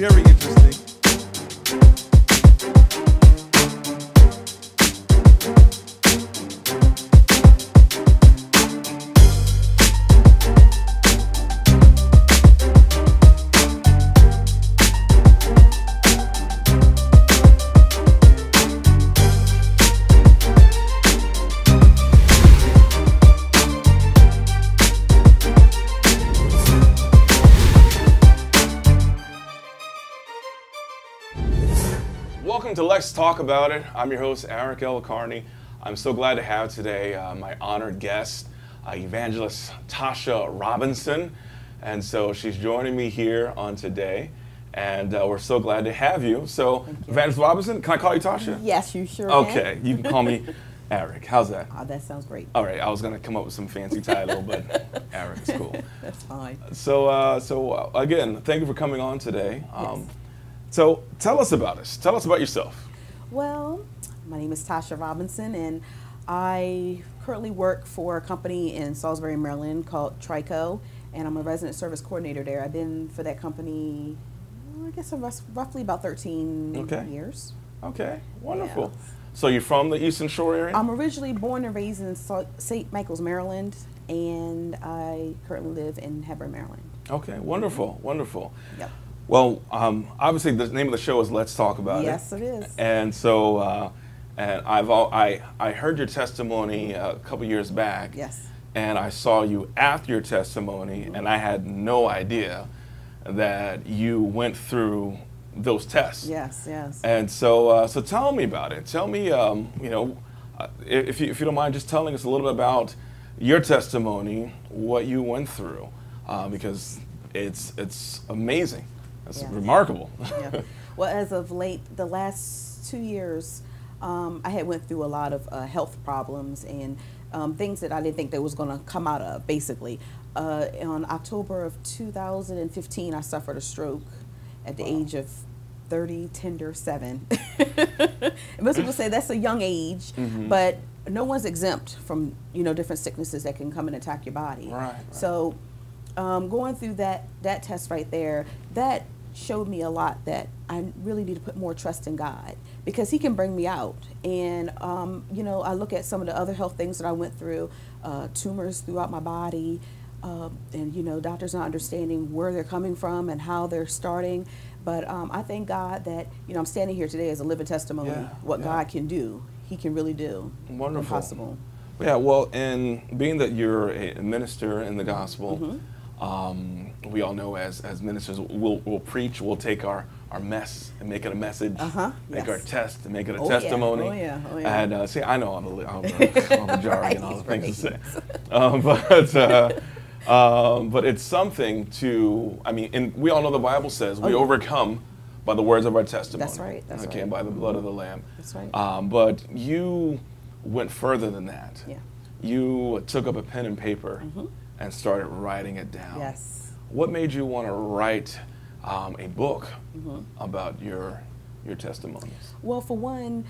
very interesting. Welcome to Let's Talk About It. I'm your host, Aric Carney. I'm so glad to have today my honored guest, Evangelist Tasha Robinson. And so she's joining me here on today, and we're so glad to have you. So, Evangelist Robinson, can I call you Tasha? Yes, you sure Okay, you can call me Aric. How's that? Oh, that sounds great. All right, I was going to come up with some fancy title, but Aric is cool. That's fine. So again, thank you for coming on today. Yes. So tell us about us. Tell us about yourself. Well, my name is Tasha Robinson, and I currently work for a company in Salisbury, Maryland called Trico, and I'm a resident service coordinator there. I've been for that company, I guess, roughly about 13 years. Okay, wonderful. Yeah. So you're from the Eastern Shore area? I'm originally born and raised in St. Michael's, Maryland, and I currently live in Hebron, Maryland. Okay, wonderful, wonderful. Yep. Well, obviously the name of the show is Let's Talk About It. Yes, it is. And so, and I heard your testimony a couple years back. Yes. And I saw you after your testimony, and I had no idea that you went through those tests. Yes, yes. And so, so tell me about it. Tell me, if you don't mind, just telling us a little bit about your testimony, what you went through, because it's amazing. It's remarkable. Yeah. Well, as of late, the last 2 years, I had went through a lot of health problems and things that I didn't think that was going to come out of, basically. On October of 2015, I suffered a stroke at the age of 30, tender 7. Most people say that's a young age, but no one's exempt from, different sicknesses that can come and attack your body. Right. So going through that test right there, that showed me a lot that I really need to put more trust in God, because He can bring me out. And I look at some of the other health things that I went through, tumors throughout my body, and doctors not understanding where they're coming from and how they're starting. But I thank God that I'm standing here today as a living testimony. What God can do, He can really do. Wonderful. Impossible. Yeah. Well, and being that you're a minister in the gospel. We all know as ministers, we'll preach, we'll take our mess and make it a message, make our test and make it a testimony. Yeah. Oh, yeah. And see, I know I'm a jargon, all the things to say. But it's something to, and we all know the Bible says we overcome by the words of our testimony. That's right. That's okay, right. by the blood of the Lamb. That's right. But you went further than that. Yeah. You took up a pen and paper and started writing it down. Yes. What made you want to write a book about your testimonies? Well, for one,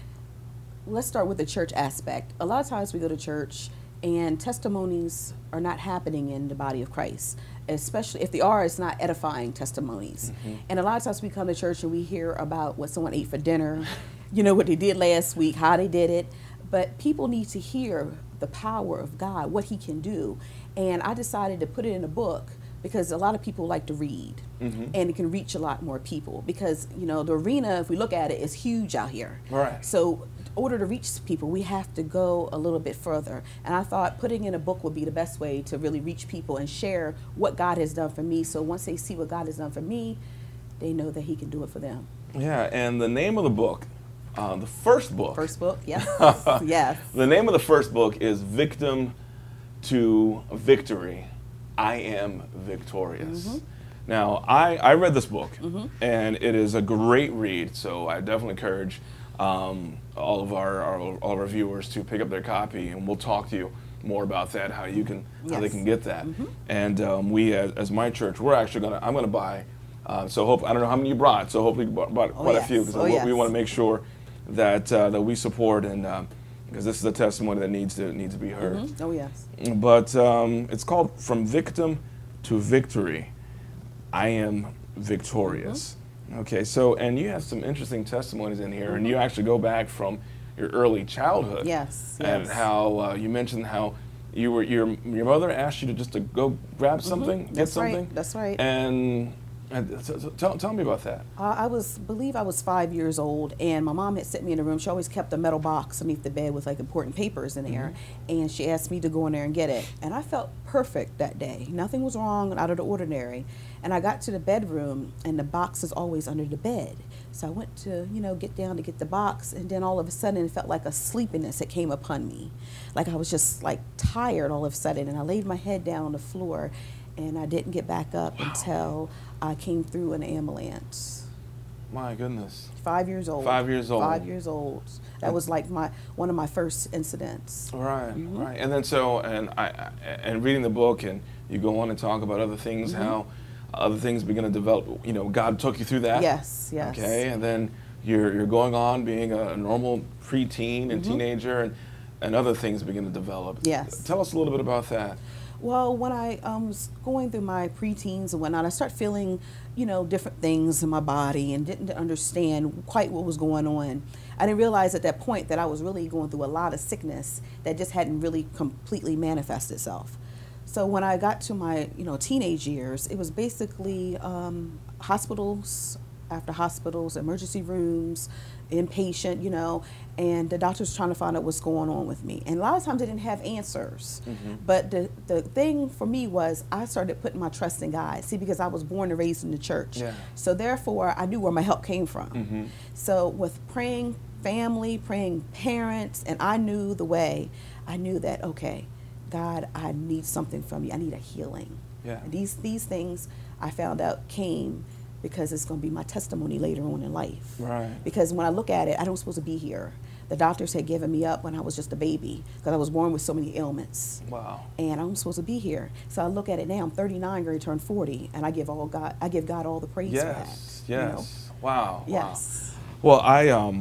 let's start with the church aspect. A lot of times we go to church and testimonies are not happening in the body of Christ, especially if they are, it's not edifying testimonies. And a lot of times we come to church and we hear about what someone ate for dinner, what they did last week, how they did it. But people need to hear the power of God, what He can do. And I decided to put it in a book because a lot of people like to read, and it can reach a lot more people, because the arena, if we look at it, is huge out here. Right. So in order to reach people, we have to go a little bit further. And I thought putting in a book would be the best way to really reach people and share what God has done for me. So once they see what God has done for me, they know that He can do it for them. Yeah, and the name of the book, the first book. First book, yes. Yes. The name of the first book is Victim to Victory. I Am Victorious. Now, I read this book, and it is a great read, so I definitely encourage all of our viewers to pick up their copy, and we'll talk to you more about that, how they can get that. And we, as my church, I'm gonna buy. So I don't know how many you brought. So hopefully you bought quite a few, because we want to make sure that that we support, and because this is a testimony that needs to be heard. Oh yes. But it's called From Victim to Victory. I Am Victorious. Okay, so, and you have some interesting testimonies in here, and you actually go back from your early childhood. Yes, And yes. how you mentioned how you were your mother asked you to just to go grab something, get That's something. right. That's right. And so tell me about that. Believe I was 5 years old, and my mom had sent me in a room. She always kept a metal box underneath the bed with like important papers in there, and she asked me to go in there and get it. And I felt perfect that day. Nothing was wrong, out of the ordinary. And I got to the bedroom, and the box is always under the bed. So I went to, get down to get the box, and then all of a sudden it felt like a sleepiness that came upon me. Like I was just like tired all of a sudden, and I laid my head down on the floor, and I didn't get back up until I came through an ambulance. My goodness. 5 years old. 5 years old. 5 years old. That was like one of my first incidents. Right, right. And then and reading the book, and you go on and talk about other things, how other things begin to develop. God took you through that. Yes, yes. Okay, and then you're going on being a normal preteen and teenager, and other things begin to develop. Yes. Tell us a little bit about that. Well, when I was going through my preteens and whatnot, I started feeling, different things in my body and didn't understand quite what was going on. I didn't realize at that point that I was really going through a lot of sickness that just hadn't really completely manifested itself. So when I got to my, teenage years, it was basically hospitals after hospitals, emergency rooms, inpatient, and the doctors trying to find out what's going on with me. And a lot of times they didn't have answers. But the thing for me was I started putting my trust in God. See, because I was born and raised in the church. Yeah. So therefore, I knew where my help came from. So with praying family, praying parents, and I knew the way, I knew that, okay, God, I need something from you. I need a healing. Yeah. And these things I found out came because it's going to be my testimony later on in life. Right. Because when I look at it, I don't supposed to be here. The doctors had given me up when I was just a baby because I was born with so many ailments. Wow. And I'm supposed to be here. So I look at it now. I'm 39, going to turn 40, and I give God all the praise for that. Yes. Wow. Yes. Wow. Well,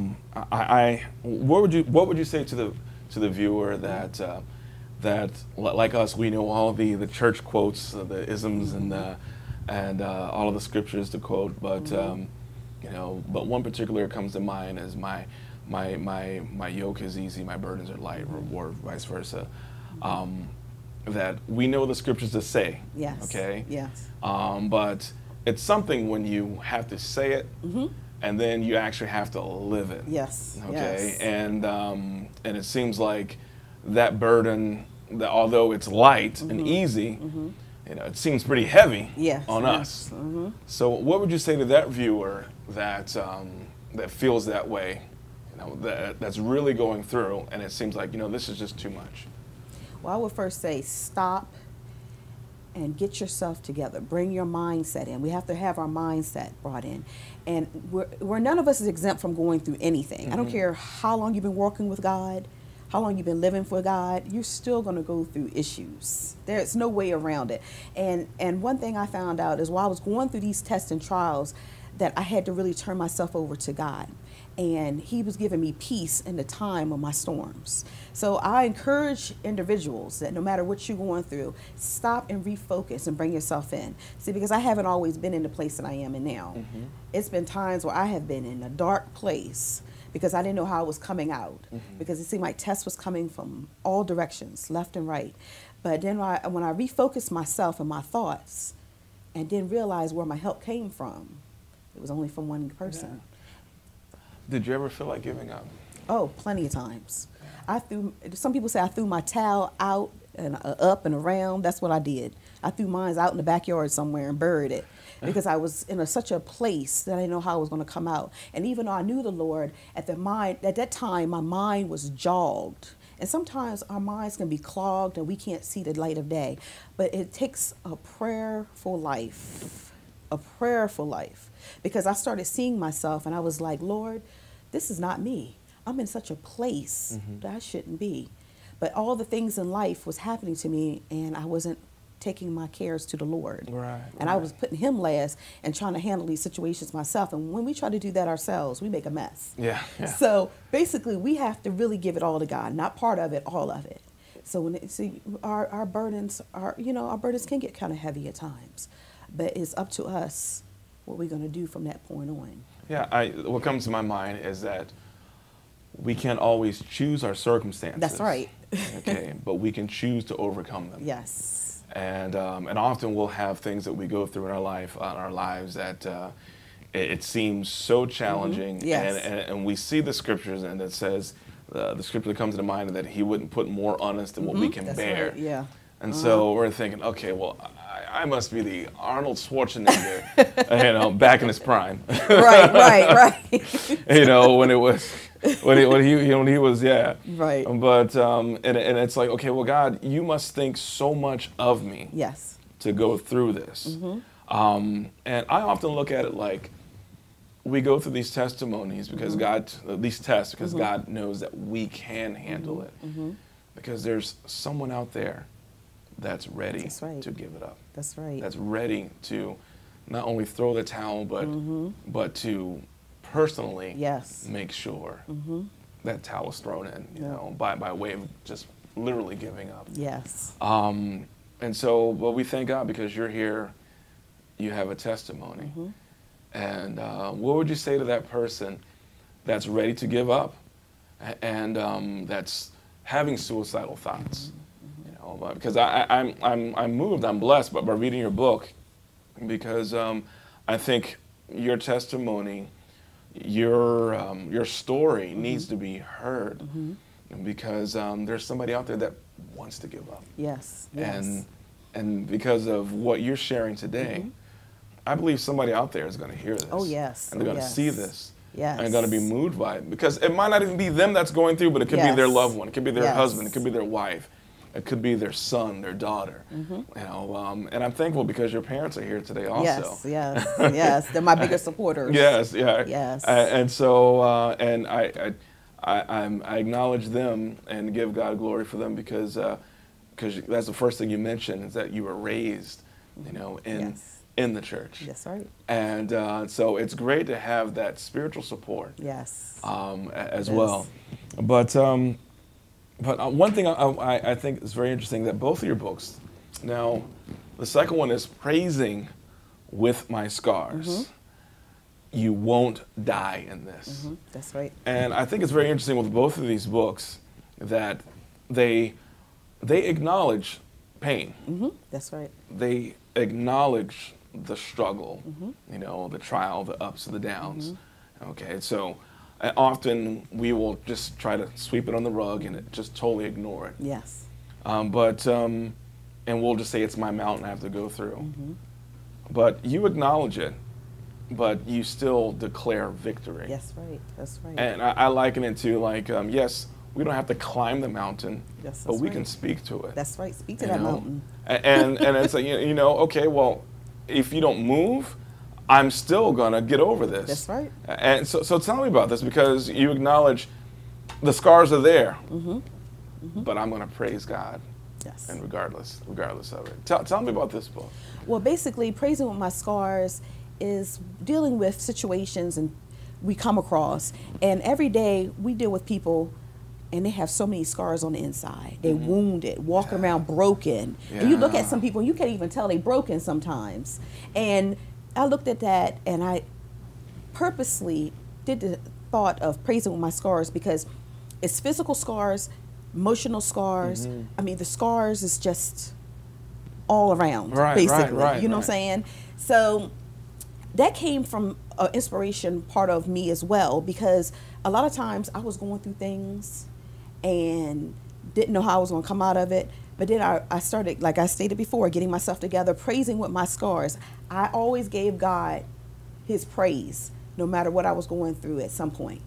what would you say to the viewer that like us, we know all the church quotes, the isms, and all of the scriptures to quote, but but one particular comes to mind as my yoke is easy, my burdens are light, or vice versa. That we know the scriptures to say. Yes. Okay. Yes. But it's something when you have to say it, and then you actually have to live it. Yes. Okay. Yes. And it seems like that burden, that although it's light and easy, it seems pretty heavy on us. So what would you say to that viewer that that feels that way, that's really going through, and it seems like, this is just too much? Well, I would first say stop and get yourself together. Bring your mindset in. We have to have our mindset brought in. And we're none of us is exempt from going through anything. I don't care how long you've been working with God, how long you've been living for God, you're still going to go through issues. There's no way around it. And one thing I found out is while I was going through these tests and trials, that I had to really turn myself over to God. And He was giving me peace in the time of my storms. So I encourage individuals that no matter what you're going through, stop and refocus and bring yourself in. See, because I haven't always been in the place that I am in now. It's been times where I have been in a dark place because I didn't know how I was coming out. Because it seemed like tests was coming from all directions, left and right. But then when I refocused myself and my thoughts and then realized where my help came from, it was only from one person. Yeah. Did you ever feel like giving up? Oh, plenty of times. Some people say I threw my towel out and up and around. That's what I did. I threw mine out in the backyard somewhere and buried it because I was in such a place that I didn't know how I was going to come out. And even though I knew the Lord, at that time, my mind was jogged. And sometimes our minds can be clogged and we can't see the light of day. But it takes a prayerful life, because I started seeing myself and I was like, Lord, this is not me. I'm in such a place that I shouldn't be. But all the things in life was happening to me and I wasn't taking my cares to the Lord. And I was putting Him last and trying to handle these situations myself. And when we try to do that ourselves, we make a mess. Yeah. So basically we have to really give it all to God, not part of it, all of it. So our burdens are, our burdens can get kind of heavy at times, but it's up to us what we're going to do from that point on. Yeah, what comes to my mind is that we can't always choose our circumstances. That's right. Okay, but we can choose to overcome them. Yes. And often we'll have things that we go through in our lives that it seems so challenging. Mm-hmm. Yes. And we see the scriptures, and it says the scripture that comes to mind that He wouldn't put more on us than what we can That's bear. right. Yeah. And so we're thinking, okay, well, I must be the Arnold Schwarzenegger, back in his prime. Right. When he was, yeah. Right. But and it's like, okay, well, God, you must think so much of me. Yes. To go through this. And I often look at it like we go through these testimonies because these tests because God knows that we can handle it. Because there's someone out there that's ready to give it up. That's right. That's ready to not only throw the towel, but to personally make sure that towel is thrown in, by way of just literally giving up. Yes. And so, well, we thank God because you're here, you have a testimony. And what would you say to that person that's ready to give up and that's having suicidal thoughts? Because I'm moved, I'm blessed by reading your book, because I think your testimony, your story needs to be heard, because there's somebody out there that wants to give up. Yes. And because of what you're sharing today, I believe somebody out there is going to hear this. Oh, yes. And they're going to see this. Yes. And going to be moved by it. Because it might not even be them that's going through, but it could be their loved one. It could be their husband. It could be their wife. It could be their son, their daughter. And I'm thankful because your parents are here today also. Yes. They're my biggest supporters. Yes. And so, I acknowledge them and give God glory for them because that's the first thing you mentioned is that you were raised, in the church. That's right. And so it's great to have that spiritual support. Yes. As well. But one thing I think is very interesting that both of your books, now the second one is Praising with My Scars. You won't die in this. That's right. And I think it's very interesting with both of these books that they acknowledge pain. That's right. They acknowledge the struggle, the trial, the ups and the downs. Okay, so often we will just try to sweep it on the rug and just totally ignore it. Yes. And we'll just say it's my mountain I have to go through. But you acknowledge it, but you still declare victory. That's right. And I liken it to like, yes, we don't have to climb the mountain, but we can speak to it. That's right. Speak to that mountain. And it's like, okay, well, if you don't move, I'm still going to get over this. That's right. And so tell me about this, because you acknowledge the scars are there, but I'm going to praise God. Yes. And regardless of it. Tell me about this book. Well, basically, Praising with My Scars is dealing with situations and we come across. And every day we deal with people and they have so many scars on the inside. They're wounded, walking around broken. And you look at some people and you can't even tell they're broken sometimes. And I looked at that and I purposely did the thought of Praising with My Scars because it's physical scars, emotional scars. I mean, the scars is just all around, basically. You know what I'm saying? So that came from an inspiration part of me as well, because a lot of times I was going through things and didn't know how I was going to come out of it. But then I started, like I stated before, getting myself together, praising with my scars. I always gave God his praise, no matter what I was going through at some point.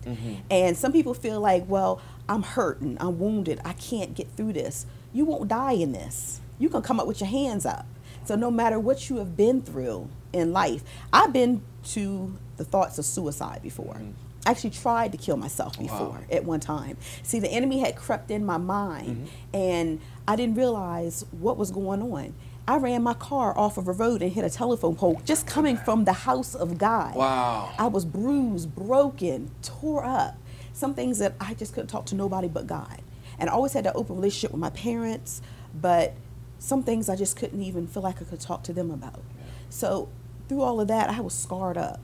And some people feel like, well, I'm hurting, I'm wounded, I can't get through this. You won't die in this. You can come up with your hands up. So no matter what you have been through in life, I've been to the thoughts of suicide before. I actually tried to kill myself before at one time. See, the enemy had crept in my mind and I didn't realize what was going on. I ran my car off of a road and hit a telephone pole just coming from the house of God. I was bruised, broken, tore up. Some things that I just couldn't talk to nobody but God. And I always had that open relationship with my parents, but some things I just couldn't even feel like I could talk to them about. So through all of that, I was scarred up.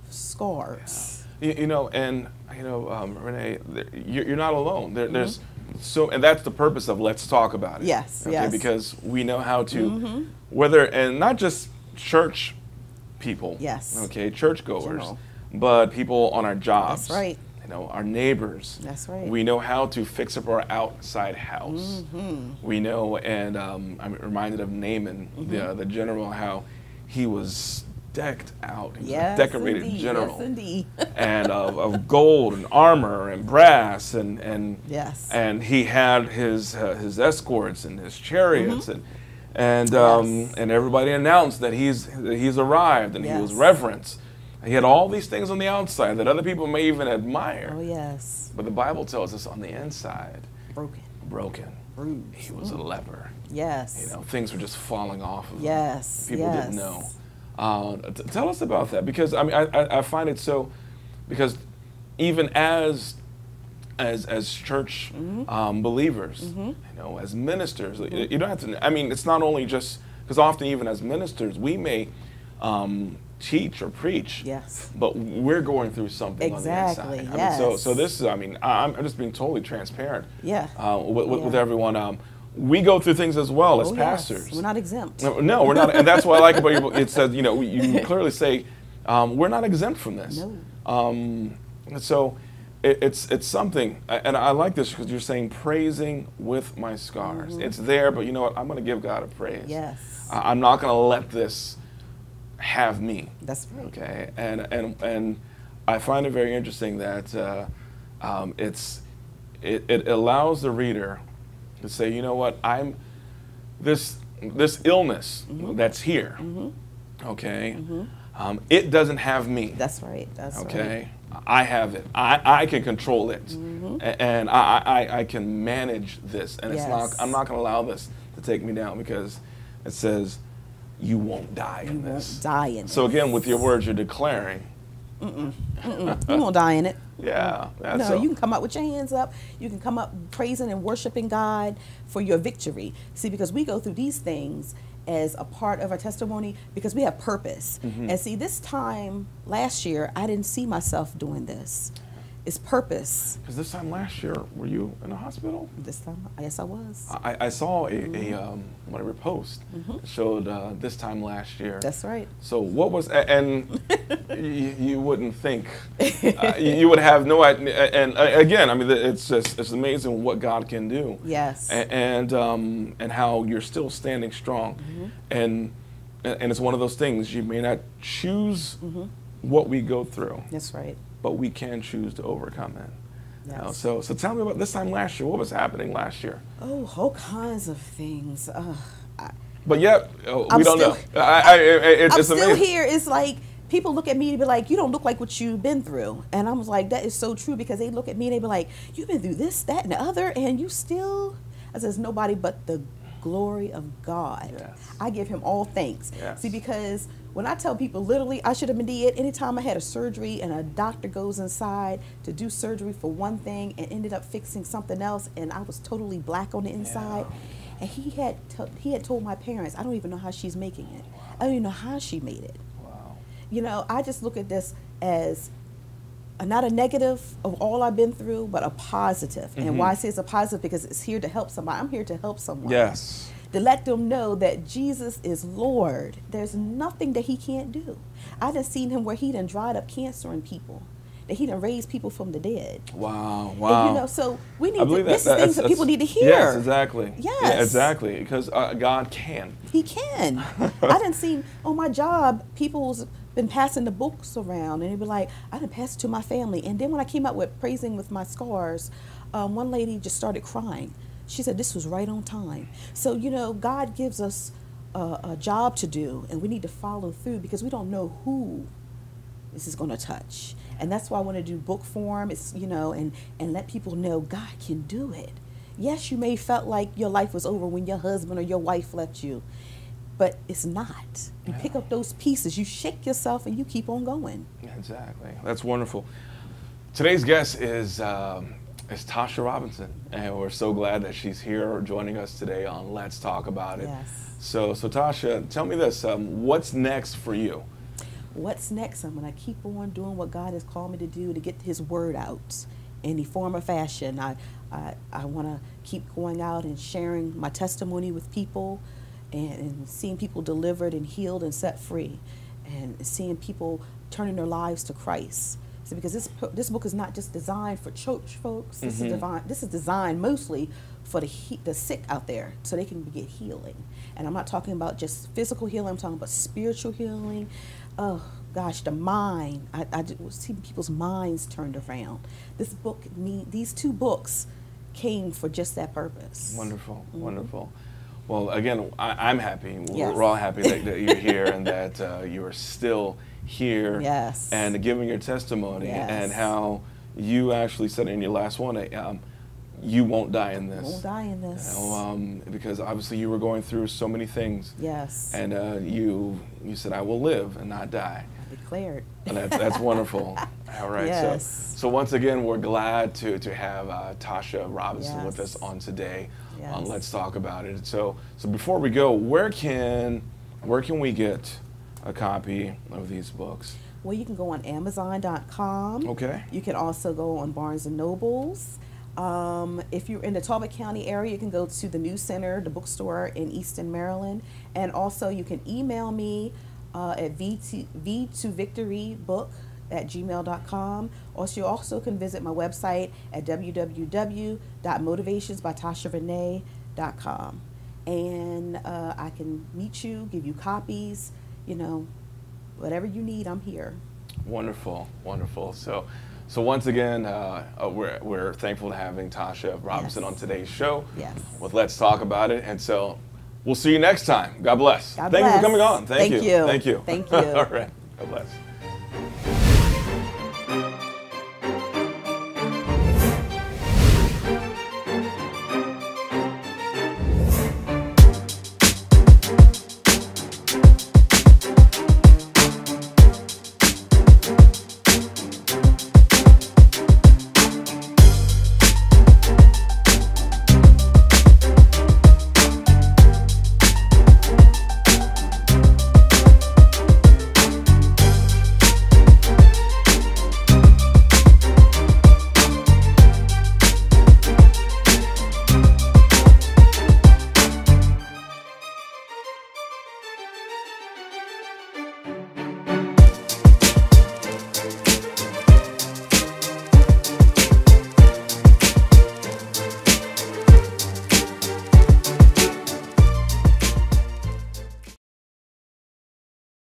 Scars. Yeah. Renee, you're not alone. There's and that's the purpose of Let's Talk About It. Yes, okay? yes. Because we know how to, and not just church people. Yes. Okay, churchgoers, General. but people on our jobs. That's right. Our neighbors. That's right. We know how to fix up our outside house. We know, and I'm reminded of Naaman, the general, how he was decked out. He was a decorated general. Yes, indeed. And of gold and armor and brass and yes. And he had his escorts and his chariots and everybody announced that he's arrived and he was reverenced. He had all these things on the outside that other people may even admire. Oh, yes. But the Bible tells us on the inside, broken. Bruised. He was a leper. Yes. Things were just falling off of him. Yes. People didn't know. Tell us about that, because I find it so, because even as church believers, as ministers, you don't have to. I mean, it's not only just because often even as ministers we may teach or preach, but we're going through something on the inside. So this is. I'm just being totally transparent. With everyone. We go through things as well as pastors. Yes. We're not exempt. No, we're not, and that's what I like about you. It says, you clearly say, we're not exempt from this. No. So it's something, and I like this because you're saying praising with my scars. It's there, but you know what? I'm going to give God a praise. Yes. I'm not going to let this have me. That's right. Okay, and I find it very interesting that it allows the reader to say, you know what, I'm this illness that's here, okay, it doesn't have me. That's right. That's right. I have it. I can control it, and I can manage this, and it's not. I'm not going to allow this to take me down, because it says you won't die in this. Won't die in so again, with your words, you're declaring. You won't die in it. Yeah. No, you can come up with your hands up. You can come up praising and worshiping God for your victory. See, because we go through these things as a part of our testimony because we have purpose. And see, this time last year, I didn't see myself doing this. It's purpose. Because this time last year, were you in a hospital? This time, yes, I was. I saw whatever post showed this time last year. That's right. So what was, and you wouldn't think, you would have no idea. And again, I mean, it's amazing what God can do. Yes. And how you're still standing strong. And it's one of those things, you may not choose what we go through. That's right. But we can choose to overcome it. Yes. So tell me about this time last year. What was happening last year? Oh, all kinds of things. But yet, we don't know. It's still amazing. Here. It's like people look at me and be like, "You don't look like what you've been through." And I was like, "That is so true," because they look at me and they be like, "You've been through this, that, and the other, and you still." I says, "Nobody but the glory of God. Yes. I give Him all thanks." Yes. See, because when I tell people, literally, I should have been dead. Anytime I had a surgery and a doctor goes inside to do surgery for one thing and ended up fixing something else, and I was totally black on the inside. And he had told my parents, "I don't even know how she's making it. I don't even know how she made it." Wow. I just look at this as not a negative of all I've been through, but a positive. And why I say it's a positive, because it's here to help somebody. I'm here to help someone. Yes. To let them know that Jesus is Lord. There's nothing that He can't do. I done seen Him where He done dried up cancer in people, that He done raised people from the dead. Wow, wow. And, so we need to, this is things that people need to hear. Yes, exactly. Yes. Yeah, exactly, because God can. He can. I done seen on my job, people's been passing the books around, and they be like, "I done passed it to my family." And then when I came out with praising with my scars, one lady just started crying. She said, "This was right on time." So, God gives us a job to do, and we need to follow through, because we don't know who this is going to touch. And that's why I want to do book form. It's, and let people know God can do it. Yes, you may felt like your life was over when your husband or your wife left you, but it's not. You pick up those pieces, you shake yourself, and you keep on going. Exactly. That's wonderful. Today's guest is is Tasha Robinson, and we're so glad that she's here joining us today on Let's Talk About It. Yes. So Tasha, tell me this, what's next for you? What's next? I'm going to keep on doing what God has called me to do, to get his word out in any form or fashion. I want to keep going out and sharing my testimony with people, and seeing people delivered and healed and set free, and seeing people turning their lives to Christ. So because this book is not just designed for church folks. This is designed mostly for the sick out there, so they can get healing. And I'm not talking about just physical healing. I'm talking about spiritual healing. Oh gosh, the mind. I see people's minds turned around. These two books came for just that purpose. Wonderful, wonderful. Well, again, I'm happy. Yes. We're all happy that you're here and that you are still here. Yes. And giving your testimony, Yes. and how you actually said in your last one, you won't die in this. Won't die in this. You know, because obviously you were going through so many things. Yes. And you said, I will live and not die. I declared. And that's wonderful. All right. Yes. So once again, we're glad to have Tasha Robinson Yes. with us on today. Yes. Let's Talk About It. So before we go, where can we get a copy of these books? Well, you can go on Amazon.com. Okay. You can also go on Barnes & Nobles. If you're in the Talbot County area, you can go to the News Center, the bookstore in Easton, Maryland. And also you can email me at v2victorybook@gmail.com. Also, you also can visit my website at www.motivationsbytasharenee.com. And I can meet you, give you copies, whatever you need, I'm here. Wonderful, wonderful. So once again, we're thankful to having Tasha Robinson Yes. on today's show. Yes. With Let's Talk About It. And so we'll see you next time. God bless. God Thank you bless. for coming on. Thank you. Thank you. Thank you. Thank you. All right. God bless.